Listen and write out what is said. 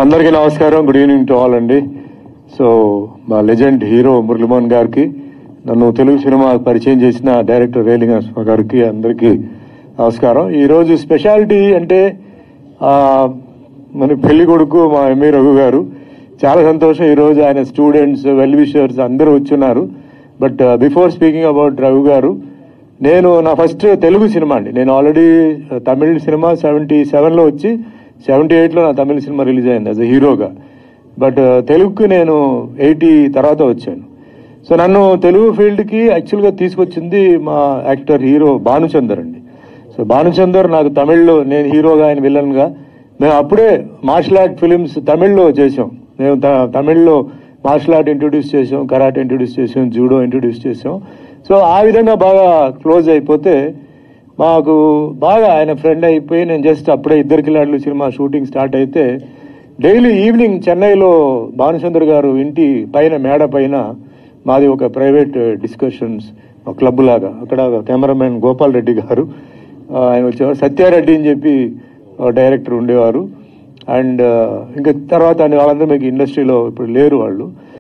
అందరికీ నమస్కారం. Good evening to all అండి. సో మా లెజెండ్ హీరో మురళీమోహన్ గారికి, నన్ను తెలుగు సినిమా పరిచయం చేసిన డైరెక్టర్ రేలింగ నరసింహ గారికి అందరికీ నమస్కారం. ఈరోజు స్పెషాలిటీ అంటే మన పెళ్లి కొడుకు మా ఎంఏ రఘు గారు. చాలా సంతోషం. ఈరోజు ఆయన స్టూడెంట్స్, వెల్ విషర్స్ అందరూ వచ్చున్నారు. But before speaking about Raghu garu, నేను నా ఫస్ట్ తెలుగు సినిమా అండి. నేను ఆల్రెడీ తమిళ సినిమా 77లో వచ్చి 78లో నా తమిళ సినిమా రిలీజ్ అయింది యాజ్ ఎ హీరోగా. బట్ తెలుగుకి నేను 80 తర్వాత వచ్చాను. సో నన్ను తెలుగు ఫీల్డ్కి యాక్చువల్గా తీసుకొచ్చింది మా యాక్టర్ హీరో భానుచందర్ అండి. సో భానుచందర్ నాకు తమిళ్లో, నేను హీరోగా ఆయన విలన్గా, మేము అప్పుడే మార్షల్ ఆర్ట్ ఫిలిమ్స్ తమిళ్లో చేసాం. మేము తమిళ్లో మార్షల్ ఆర్ట్ ఇంట్రొడ్యూస్ చేసాం, కరాటే ఇంట్రొడ్యూస్ చేసాం, జూడో ఇంట్రొడ్యూస్ చేసాం. సో ఆ విధంగా బాగా క్లోజ్ అయిపోతే మాకు బాగా ఆయన ఫ్రెండ్ అయిపోయి, నేను జస్ట్ అప్పుడే ఇద్దరు కిలాడులు సినిమా షూటింగ్ స్టార్ట్ అయితే డైలీ ఈవినింగ్ చెన్నైలో భానుచందర్ గారు ఇంటి పైన, మేడ పైన మాది ఒక ప్రైవేట్ డిస్కషన్స్ క్లబ్ లాగా, అక్కడ కెమెరామెన్ గోపాల్ రెడ్డి గారు ఆయన వచ్చేవారు, సత్యారెడ్డి అని చెప్పి డైరెక్టర్ ఉండేవారు. అండ్ ఇంకా తర్వాత వాళ్ళందరూ మీకు ఇండస్ట్రీలో ఇప్పుడు లేరు వాళ్ళు.